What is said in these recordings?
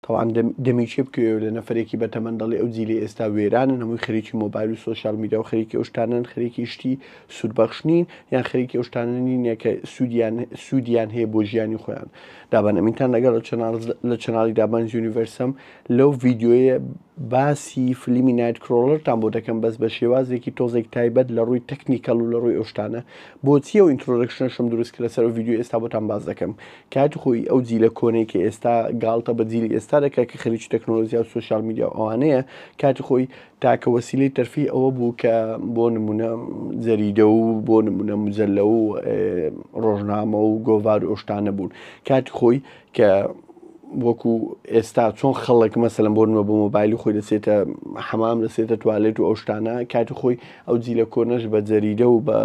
تەوان دەمی چێ بکوێ لە نەفرێکی بەتەمەندەڵی ئەو جیلی ئێستا وێرانن هەمووی خەریکی مۆبایل و سۆشیال میدیا و خەریکی ئەو شتانن خەریکی شتی سوودبەخشنین یان خەریکی ئەو شتاننینە کە سوودیان هەیە بۆ ژیانی خۆیان دابان ئەمینتان لەگەڵ لە چناڵی دابانز یونیڤەرسم لەو ڤیددیۆیە باسی فلیمی نایت کرۆلەرتان بۆ دەکەم بەس بە شێوازێکی تۆزێک تایبەت لە ڕووی تەکنیکەڵ و لە ڕووی ئەوشتانە بۆچیە و ئینترۆدەکشنشم دروست کرد لەسەر ڤیددیو ئێستا بۆتان باز دەکەم کاتی خۆی ئەو جیلە کۆنەی کە ئێستا گاڵتە بە جیلی ئێستا دەکە کە خەریکی تەکنۆلۆژیا و سۆشیال میدیا ئەوانەیە کاتی خۆی تاکە وەسیلەی تەرفی ئەوە بوو کە بۆ نمونە جەریدە و بۆ نمونە مجەلە و ڕۆژنامە و گۆڤار و ئەوشتانە بوون کاتی خۆی کە وەکو ئێستا چۆن خەڵک مەسەلەن بۆ نوە بۆ مۆبایلی خۆی دەچێتە حەمام دەچێتە توالێت و ئەو شتانە کاتی خۆی ئەو جیلە کۆنەش بە جەریدە و بە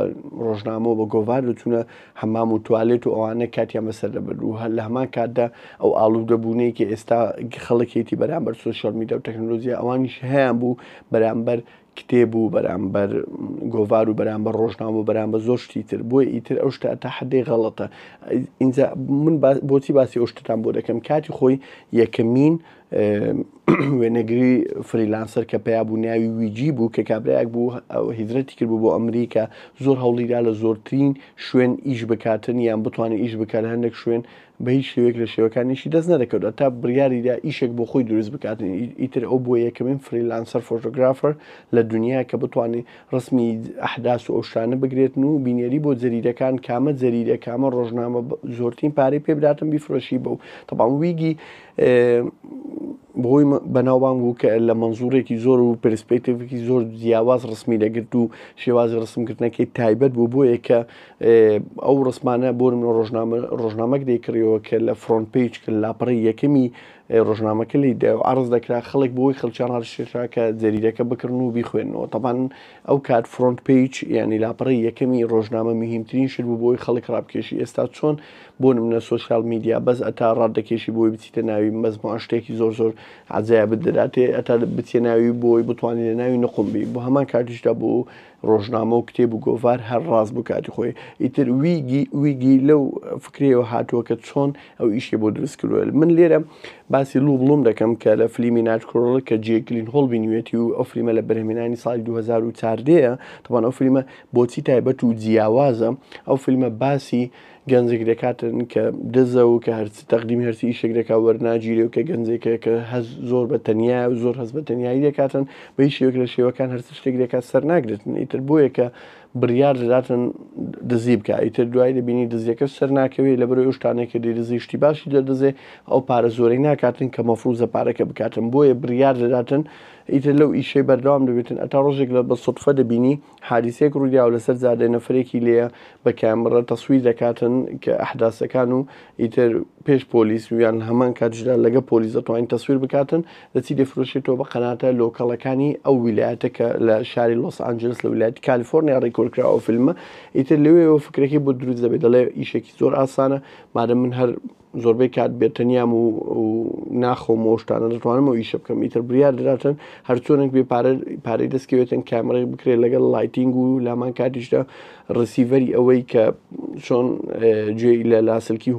ڕۆژنامە و بە گۆڤار دەچونە حەمام و توالێت و ئەوانە کاتیان بەسەر دەبەر و هەر لە هەمان کاتدا ئەو ئاڵوودەبوونەیەکی ئێستا خەڵکێتی بەرامبەر سۆشیال میدیا و تەکنۆلۆژیا ئەوانیش هەیە بوو بەرامبەر کتێب و بەرامبەر گۆڤار و بەرامبەر ڕۆژنامە و بەرامبەر زۆر شتی تر بۆیە ئیتر ئەو شتە تا حدەی غەڵەتە ئینجا من بۆچی باسی ئەو شتتان بۆ دەکەم کاتی خۆی یەکەمین وێنەگری فریلانسەر کە پێیا بوو ناوی ویجی بوو کە کابراایك بوو هیدرەتی کرد بوو بۆ ئەمریکا زۆر هەوڵیدا لە زۆرترین شوێن ئیش بکاتن یان بتوانێت ئیش بکات هەندێک شوێن بە هیچ شێوەیەک لە شێوەکانیشی دەست نەدەکەوت تا بڕیاریدا ئیشێک بۆ خۆی دروست بکاتن ئیتر ئەو بۆ یەکەمین فریلانسەر فۆتۆگرافەر لە دنیا کە بتوانێت ڕسمی ئەحداس و ئەو شتانە بگرێتن و بینێری بۆ جەریدەکان کامە جەریدە کامە ڕۆژنامە زۆرترین پارەی پێ بداتن بیفرۆشی بەو تەبان ویگی بۆی بەناوبان بوو کە لە منزوڕێکی زۆر و پرسپێکتیڤێکی زۆر جیاواز ڕسمی دەگرت و شێوازی ڕسمکردنەکەی تایبەت بوو بۆیە کە ئەو ڕسمانە بۆ ڕۆژنامەک دەیکڕیەوە کە لە فڕۆنت پیج کرد لاپەڕی یەکەمی ڕۆژنامەکە لی عرض دەکرا خەڵک بۆی خەڵکیان هەڵشێرا کە جەریدەکە بکردن و بیخوێنەوە تەبان ئەو کات فڕۆنت پیج یعنی لاپەڕی یەکەمی ڕۆژنامە مهمترین شت بوو بۆی خەڵک ڕابکێشی ئێستا چۆن بۆ نمونە سۆشیال میدیا بەس ئەتا ڕاددەکێشی بۆی بچیتە ناوی مەزموع شتێکی زۆر زۆر عجایب دەداتێ ئەتا بچێ ناوی بۆی بتوانێت لە ناوی نەخۆمبی بۆ هەمان کاتیشدا بۆ ڕۆژنامە و کتێب و گۆڤار هەر ڕاست بوو کاتی خۆی ئیتر ویگی لەو فکرەوە هاتووە کە چۆن ئەو ئیشێ بۆ دروست کردووە من لێرە باسی لوبڵۆم دەکەم کە لە فلیمی نایت کرۆلەر کە جێ گلینهۆڵ بینوێتی و ئەو فلیمە لە بەرهەمهێنانی ساڵی 2014 تەمان ئەو فلیمە بۆچی تایبەت و جیاوازە ئەو فلیمە باسی گەنجێک دەکاتن کە دزە و کە هەرچی تەقدیمی هەرچی ئیشێک دەکات وەرناگیرێ و کە گەنجێکە کە هەز زۆر بە تەنیا و زۆر هەز بە تەنیایی دەکاتن بە هیچ شێوەیەک لە شێوەکان هەرچ شتێک دەکات سەر ناگرێتن ئیتر بۆیە کە بڕیار دەداتن دزی بکە ئیتر دوای دەبینی دزیەکە سەر ناکەوێت لە بەرەوەی ئەو شتانێک کە دەیدزی شتی باشی دەدزێ ئەو پارە زۆرەی ناکاتن کە مەفروزە پارەکە بکاتن بۆیە بڕیار دەداتن ئیتر لەو ئیشەی بەردەوام دەبێتن ئەتا ڕۆژێک لە بە سوتفە دەبینی حادیسەیەک ڕوویدا و لەسەر جادە نەفرێکی لێە بە کامەرە تەسویر دەکاتن کە ئەحداسەکان و ئیتر پێش پۆلیس ویان هەمان کاتژدا لەگە پۆلیس دەتوانین تەسویر بکاتن دەچی دەفرۆشێتەوە بە قەناتە لۆکەڵەکانی ئەو ویلایەتە کە لە شاری لۆس ئانجلس لە ویلایەتی کالیفۆرنیا ڕێکۆردکراوە فیلمە ئیتر لەوێەوە فکرەکەی بۆ دروست دەبێت دەڵێ ئیشێکی زۆر ئاسانە مادەم من هەر زۆربەی کات بێتەنیام و ناخۆمەوە شتانە دەتوانمەوە ئیشە بکەم ئیتر بڕیار دەداتن هەر چۆنێک بێ پارەی دەستکەوێتن کامەرەی بکرێت لەگەڵ لایتینگ و لامان کاتیشدا ڕسیڤەری ئەوەی کە چۆن گوێی لە لاسلکی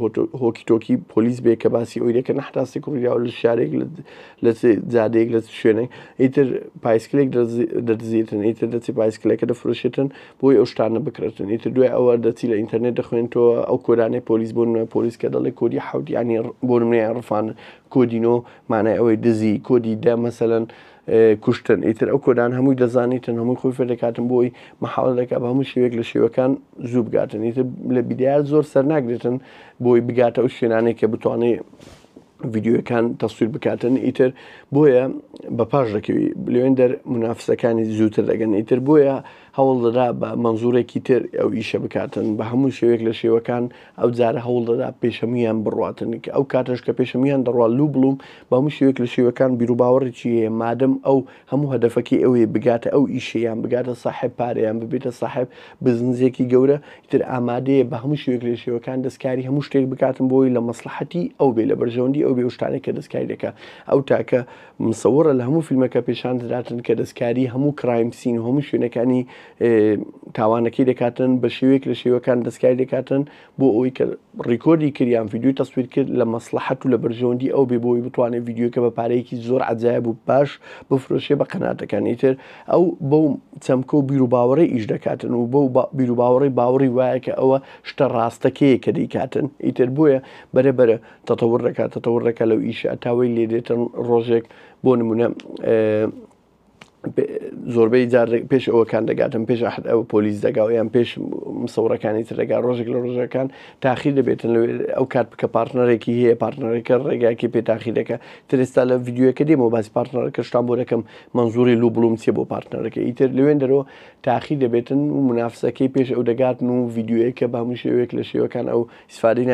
هۆکی تۆکی پۆلیس بێ کە باسی ئەوی دەکەن ئەحداسێک ڕوویداوە لە شارێک لە جادەیەک لە شوێنێک ئیتر پایسکلێک دەدزێتن ئیتر دەچی پایسکلەکە دەفرۆشێتن بۆی ئەو شتانە بکرێتن ئیتر دوای ئەوە دەچی لە ئینتەرنێت دەخوێنێتەوە ئەو کۆدانەی پۆلیس بۆ نمونە پۆلیس کە دەڵێ کۆدی حەوت یعنی بۆ نمونەیان ڕفان کۆدینۆ مانای ئەوەی دزی کۆدی دا مەسەلەن کوشتن ئیتر ئەو کۆدان هەمووی دەزانیتن هەمووی خۆی فێر دەکاتن بۆی مەحاڵە دەکات بە هەموو شێوەیەک لە شێوەکان زوو بگاتن ئیتر لە بیدایات زۆر سەر ناگرێتن بۆی بگاتە ئەو شوێنانێک کە بتوانێت ڤیددیۆەکان تەسویر بکاتن ئیتر بۆیە بە پاش دەکەوی لەوێن دەر منافسەکانی زووتر دەگەن ئیتر بۆیە هەوڵ دەدا بە مەنزوورێکی تر ئەو ئیشە بکاتن بە هەموو شێوەیەک لە شێوەکان ئەو جارە هەوڵ دەدا پێشەمیان بڕواتن ئەو کاتەش کە پێشەمیان دەڕوا لوو بڵوم بە هەموو شێوەیەک لە شێوەکان بیرروباوەڕێکی هەیە مادەم ئەو هەموو هەدەفەکەی ئەوەیە بگاتە ئەو ئیشەیان بگاتە ساحب پارەیان ببێتە ساحب بزنسێکی گەورە ئیتر ئامادەیە بە هەموو شێوەیەک لە شێوەکان دەستکاری هەموو شتێک بکاتن بۆی لە مەسلحەتی ئەو بێ لە بەرژەوەندی ئەو بێ شتانێک کە دەستکاری دەکە ئەو تاکە مسەوەڕە لە هەموو فیلمەکە پێشان دەداتن کە دەستکاری هەموو کرایم سین و هەموو شوێنەکانی تاوانەکەی دەکاتن بە شێوەیەک لە شێوەکان دەستکاری دەکاتن بۆ ئەوەی کە ڕیکۆردی کردیان ڤیدیۆی تەسویر کرد لە مەسلحەت و لە بەرژەوەندی ئەو بێ بۆی بتوانێت ڤیدیۆکە بە پارەیەکی زۆر عەجایب و باش بفرۆشێ بە قەناتەکان. ئیتر ئەو بەو چەمکە و بیر و باوەڕەی ئیش دەکاتن و بەو بیر و باوەڕی باوەڕی وایە کە ئەوە شتە ڕاستەکەیە کە دەیکاتن. ئیتر بۆیە بەرەبەرە تەتەوڕ دەکات لەو ئیشە ئەتاوەی لێ دێتن ڕۆژێک بۆ نمونە زۆربەی جار پێش ئەوەکان دەگاتن پێش ئەو پۆلیس دەگا یان پێش مسەورەکانی تر دەگا ڕۆژێک لە ڕۆژەکان تاخیر دەبێتن ئەو کات بکە پارتنەرێکی هەیە پارتنەرەکە ڕێگاکی پێ تاخیر دەکە ترستا لە ڤیدیۆەکە دێمەوە باسی پارتنەرەکە شتان بۆ دەکەم منزوری لو بڵوم چیە بۆ پارتنەرەکە. ئیتر لەوێن دەرەوە تاخیر دەبێتن و منافسەکەی پێش ئەو دەگاتن و ڤیدیۆیەکە بە هەموو شێوەیەک لە شێوەکان ئەو ئیسفادەی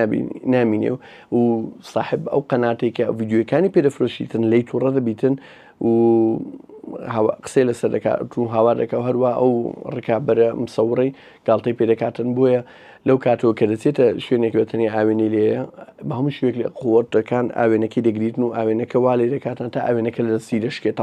نامینێ و صاحب ئەو قەناتێک کە ڤیدیۆەکانی پێدەفرۆشیتن لی تووڕە دەبیتن و قسەی لەسەر دەکات و هاوار دەکات هەروە ئەو ڕکابەرە مسەوڕەی گاڵتەی پێدەکاتن. بۆیە لەو کاتەوە کە دەچێتە شوێنێک بەتەنی ئاوێنەی لێیە بە هەموو شوێک لە قووەتەکان ئاوێنەکەی دەگریتن و ئاوێنەکە وا لێ دەکاتن تا ئاوێنەکە لە دەستی دەشکێت.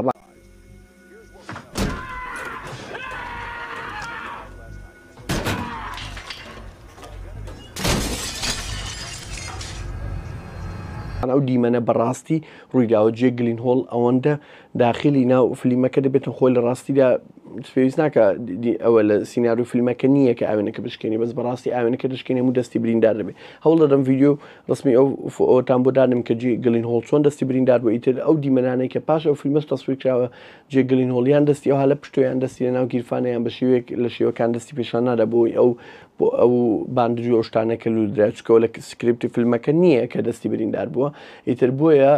ئەو دیمەنە بەڕاستی ڕوویداوە جێ گلینهۆڵ ئەوەندە داخلی ناو فلیمەکە دەبێتن خۆی لە ڕاستیدا پێویست ناکە ئەوە لە سینناریو فیلمەکە نییە کە ئاوێنەکە بشکێنی بەس بەڕاستی ئاوێنەکە دەشکێنێ و دەستی بریندار دەبێت. هەوڵ دەدەم ڤیدیۆ ڕسمی ئەوتان بۆ دادم کە جێ گلینهۆڵ چۆن دەستی بریندار بۆ. ئیتر ئەو دیمەنانەی کە پاش ئەو فیلمەش تەسویر کراوە جێ گلینهۆڵیان دەستی ئەوها لە پشتۆیان دەستی لە ناو گیرفانەیان بە شێوەیەک لە شێوەکان دەستی پێشان نادا بۆی بۆ ئەو باندری ئەو شتانەکە لودرا چکەوە لە سکریپتی فیلمەکە نییە کە دەستی بریندار بووە. ئیتر بۆیە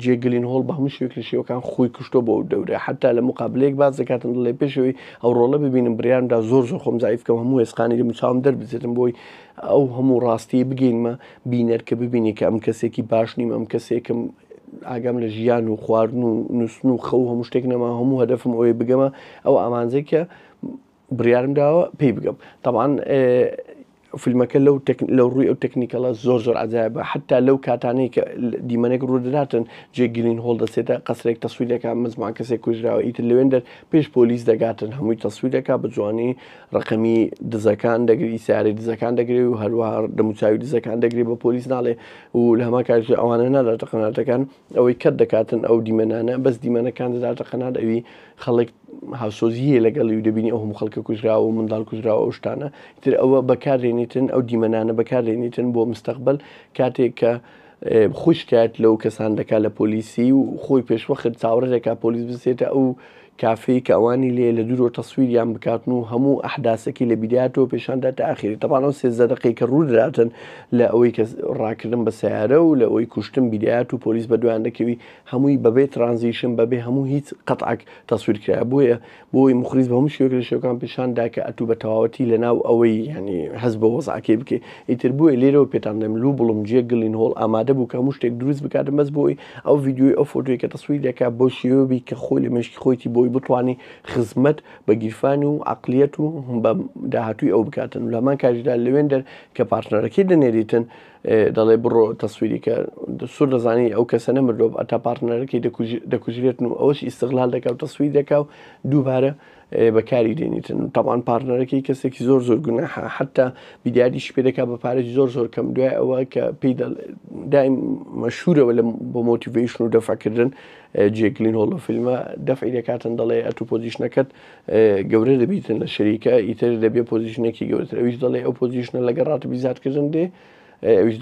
جێ گلینهۆڵ بە هەموو شوێک لە شێوەکان خۆی کوشتۆ بۆ دەورە حتا لە مقابلەیەک باز دەکاتن دڵێ پێشەوەی ئەو ڕۆڵە ببینم بڕیارمدا زۆر خۆم زایفکەم هەموو هێسقانی دەموچاوم دەربچێتم بۆی ئەو هەموو ڕاستی بگەینمە بینەر کە ببینی کە ئەم کەسێکی باش نیم ئەم کەسێکم ئاگام لە ژیان و خواردن و نووسن و خەو هەموو شتێک نەما هەموو هەدەفم ئەوەی بگەمە ئەو ئامانجەی کە بڕیارم داوە پێی بگەم. طبعاً فیلمەکە لەو ڕووی ئەو تەکنیکەڵە زۆر عەجایبە حتا لەو کاتانەی کە دیمەنێک ڕوودەداتن جێ گلینهۆڵ دەچێتە قەسرێک تەسویرەکە مزمان کەسێک کوژراوە. ئیتر لەوێن دەر پێش پۆلیس دەگاتن هەمووی تەسویرەکە بە جوانی ڕقەمی دزەکان دەگری سیارەی دزەکان دەگرێت و هەروەها دەموچاوی دزەکان دەگرێت بە پۆلیس ناڵێ و لە هەمان کاتێک ئەوانە ناداتە قەناتەکان ئەوەی کەت دەکاتن ئەو دیمەنانە بەس دیمەنەکان دەداتە قەنات ئەوی خەڵک هاوسۆزیە لەگەڵی و دەبینی ئەو هەموو خەڵکە کوژراوە و منداڵ کوژراوە ئەو شتانە. ئیتر ئەوە بەکارێنیتن ئەو دیمەنانە بەکارێنیتن بۆ مستەقبل کاتێک کە خۆی شکایەت لەو کەسان دەکات لە پۆلیسی و خۆی پێشوەخت چاوەڕێ دەکات پۆلیس بچێتە ئەو کافەی کە ئەوانی لێ لە دوورۆ تەسویریان بکاتن و هەموو ئەحداسەکی لە بیدایەتەوە پێشاندا تا ئاخری. تەبان ئەو 13 دقەی کە ڕوودراتن لە ئەوەی کە ڕاکردن بە سیارە و لە ئەوەی کوشتن بیدایەت و پۆلیس بە دوایان دەکەوی هەمووی بەبێ ترانزیشن بەبێ هەموو هیچ قەتعک تەسویر کرا. بۆی مخریز بە هەموو شوێک لە شێوەکان پیشاندا کە ئەتوو بە تەواوەتی لەناو ئەوەی ینی هەز بە وەزعەکەی بکەی. ئیتر بۆیە لێرەوە پێتان دەم لوو بڵم جێ گلینهۆڵ ئامادە بوو کە هەموو شتێک دروست بکاتن بەس بۆی ئەو ڤیدیۆی ئەو فۆتۆی کە تەسویر دەکات بۆ شێوەیەکی کە خۆی لە مێشکی خۆیتی بۆی بتوانی خزمەت بە گیرفانی و عەقلیەت و بە داهاتووی ئەو بکاتن. لە هەمان کاتیشدا لەوێن دەر کە پارتنەرەکەی دەنێریتن دەڵێ بڕۆ تەسویری کە سوور دەزانی ئەو کەسە نەمردۆ ئەتا پارتنەرەکەی دەکوژرێتن و ئەوەش ئیستیغلال دەکات و تەسویر دەکات و دووبارە بەکاری دێنیتن. تەبعاً پارتنەرەکەی کەسێکی زۆر گوناحە حتا بیداریش پێ دەکات بە پارێکی زۆر کەم. دوای ئەوە کە پێی دایم مەشهورەوە لە بۆ مۆتیڤیشن و دەفەکردن جێ گلینهۆڵ لە فیلمە دەفعی دەکاتن دەڵێ ئەتوو پۆزیشنەکەت گەورە دەبیتن لە شەریکە ئیتر دەبێ پۆزیشنێکی گەورەتر. ئەویش دەڵێ ئەو پۆزیشنە لەگە ڕاتبی زیادکردن دێ ئەویش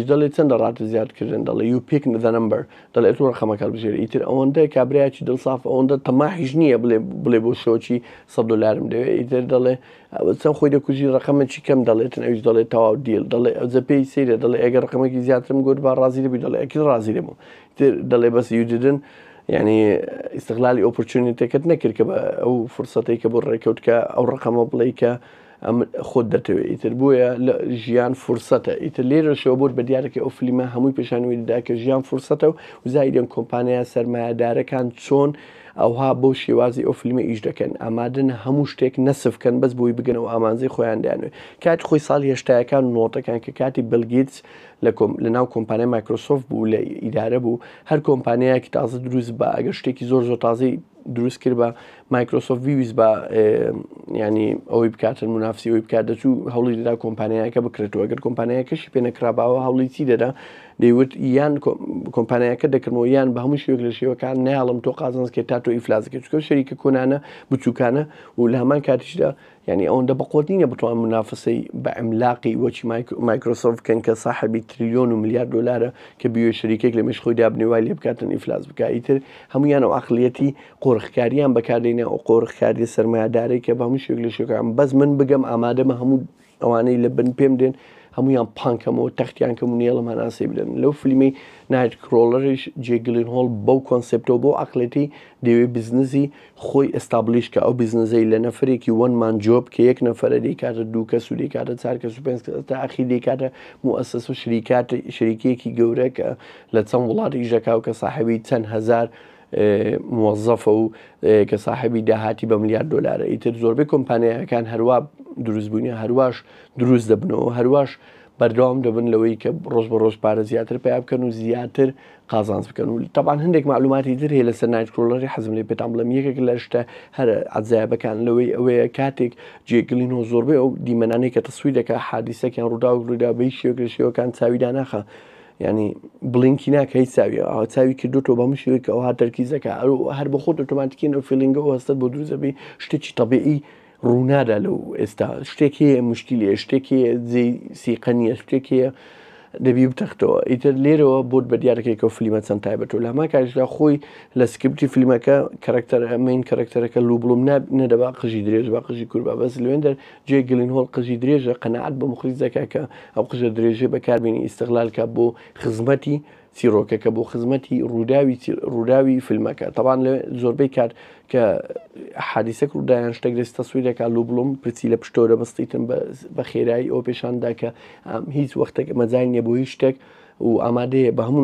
دەڵێ چەندە ڕاتە زیادکردن دەڵێ you pick the number دەڵێ تو ڕقەمەکە بژێری. ئیتر ئەوەندە کابرایکی دڵساف ئەوەندە تەماحیش نییە بڵێ بۆ شۆکی $100 دەوێت. ئیتر دەڵێ چەند خۆی دەکوژی ڕقەمەکی کەم دەڵێتن ئەویش دەڵێ تەواو دیل دەڵێ ئەوجە پێی سەیرە دەڵێ ئەگەر ڕقەمەکی زیاترم گوت با ڕازی دەبی دەڵێ ئەکید ڕازی دەبوو. ئیتر دەڵێ بەس یوددن ینی ئیستیغلالی ئۆپۆرچونیتێکت نەکرد کە بە ئەو فرسەتەی کە بۆ ڕێکەوت کە ئەو ڕقەمە بڵێ کە ئەم خۆت دەتەوێت. ئیتر بۆیە لە ژیان فرسەتە. ئیتر لێرەشەوە بۆت بە دیارەکە ئەو فیلمە هەمووی پێشانوی دەدا کە ژیان فرسەتە و زایدەن کۆمپانیا سەرمایەدارەکان چۆن ئەوها بۆ شێوازی ئەو فیلمە ئیش دەکەن ئامادەن هەموو شتێک نەسفکەن بەس بۆی بگەنەوە ئامانجەی خۆیان دەیانوێت. کاتی خۆی ساڵی هێشتایەکان و نۆتەکان کە کاتی بیل گیتس لە ناو کۆمپانیای مایکرۆسۆفت بوو لە ئیدارە بوو هەر کۆمپانیایەکی تازە دروست بە ئەگەر شتێکی زۆر تازەی دروست کرد بە مایکرۆسۆفت ویست بە ینی ئەوەی بکاتن منافسی ئەوی بکات دەچوو هەوڵی دەدا کۆمپانیایەکە بکرێتەوە ئەگەر کۆمپانیایەکەشی پێ نەکراباوە هەوڵی چی دەدا دەیوت یان کۆمپانیایەکە دەکردەوە یان بە هەموو شوێک لە شێوەکان نەیاڵم تۆ قازانزکە تا تۆ ئیفلاسەکە چکە شەریکە کۆنانە بچووکانە و لە هەمان کاتیشدا ینی ئەوەندە بەقۆت نینە بتوان منافسەی بە ئەملاقی وەچی مایکرۆسۆفت کەن کە ساحبی تریلیۆن و ملیار دۆلارە کە بیوێ شەریکێک لە مێش خۆیدا بنێوای لێ بکاتن ئیفلاس بکە ئیتر هەمویان ئەو عەقڵیەتی قۆڕخکاریان بەکاردێنێ ئەو قۆڕخکاریە سەرمایه‌دارەی کە بە هەموو شوێک لە شوێکەکان بەس من بگەم ئامادەمە هەموو ئەوانەی لە بن پێم دێن هەمویان پانکەمەوە تەختیان کەم و نێڵەمان ئاسی بدەن لەو فیلمی نایت کرۆلەرش جێک گیلنهۆڵ بەو کۆنسپتەوە بۆ عەقڵێتی دەیەوێت بیزنسی خۆی ئەستابلیش کە ئەو بیزنسەی لە نەفرێکی وەن مان جۆب کە یەک نەفەرە دەیکاتە دوو کەس و دەیکاتە چار کەس و پێنج کەس تا ئاخیر دەیکاتە موئەسسە و شەریکێکی گەورە کە لە چەند وڵاتی ژەکاو کە ساحەبی چەند هەزار موظفە و کە ساحبی داهاتی بە ملیار دۆلارە ئیتر زۆربەی کۆمپانیایەکان هەروە دروستبوونی هەروەش دروست دەبنەوە هەروەش بەردەوام دەبن لەوەی کە ڕۆژ بە ڕۆژ پارە زیاتر پێیا بکەن و زیاتر قازانج بکەن و تەبان هەندێک معلوماتی تر هەیە لەسەر نایت کرۆلەری حەزم لێ پێتان بڵێم یەکێک لە شتە هەر عەجایبەکان لەوەی ئەوەیە کاتێک جێک گیلنهۆڵ زۆربەی ئەو دیمەنانەی کە تەسویر دەکات حادیسەکیان ڕوودا بەی شێوەک لە شێوەکان چاویدا ناخە ینی بڵینکی ناکە هیچ چاویە ئەو چاوی کردوتەوە بە هەموو شێوەیەک ئەوها تەرکیزەکە هەر بە خۆت ئۆتۆماتیکیان ئەو فیلینگە ئەو هەستت بۆ دروستەبی شتێکی تەبیعی ڕوونادا لەو ئێستا شتێک هەیە مشکلی هەیە شتێک هەیە جێی سیقە نییە شتێک هەیە دەبی بتەختەوە ئیتر لێرەوە بۆت بە دیارەکەی کە فیلمە چەند تایبەتەوە لە هەمان کاتیشدا خۆی لە سکرپتی فیلمەکە کەرەکتەر ئەمین کەرەکتەرەکە لوبڵوم نەدەبا قژی درێژ بە قژی کوربە بەس لەوێندەر جێک گیلنهۆڵ قژی درێژە قەنەعەت بە مخلیزەکە کە ئەو قژە درێژێ بەکاربێنی ئیستیغلالکە بۆ خزمەتی چیرۆکەکە بۆ خزمەتی ڕووداوی فیلمەکە تەبان لە زۆربەی کات کە حادیسەک ڕوودایان شتێک دەست تەسویرەکە لوبڵوم پرچی لە پشتەوە دەبەستیتن بە خێرایی ئەو پێشاندا کە هیچ وەختێک مەجای نییە بۆ هیچ شتێک و ئامادەیە بە هەموو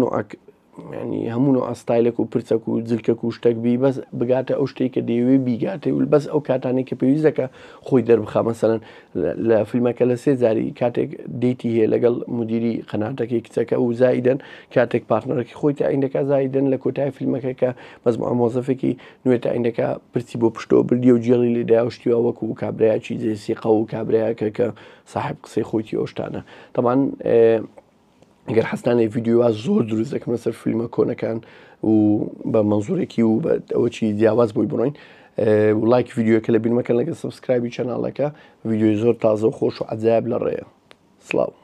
ینی هەموو ئەستایلێک و پرچەک و جلکەک و شتێک بی بەس بگاتە ئەو شتێک کە دەیەوێ بیگاتێ و بەس ئەو کاتانێک کە پێویستەکە خۆی دەربخا مەسەڵەن لە فیلمەکە لە سێ جاری کاتێک دیتی هەیە لەگەڵ مدیری قەناتەکەی کچەکە و زایدەن کاتێک پارتنەرەکەی خۆی تاعینەکە زایدەن لە کۆتای فیلمەکە کە بەس مۆزەفێکی نوێ تاعینەکە پرچی بۆ پشتەوە بردی و جێڵی لێدا شتیوە وەکو کابرایکی جێسیقە و کابراایەکە کە ساحب قسەی خۆیتی ئەوشتانە تەمان ئەگەر حەستانەی ڤیددیووا زۆر دروست دەکەم لەسەر فیلمە کۆنەکان و بە مەنزوورێکی و ئەوەی جیاواز بۆی بڕۆین و لایک ڤیددیوەکە لە بینمەکەن لەگە سبسکرایبی چەناڵەکە ڤیددیۆی زۆر تازە و خۆش و عەجایب لە ڕێیە سڵاو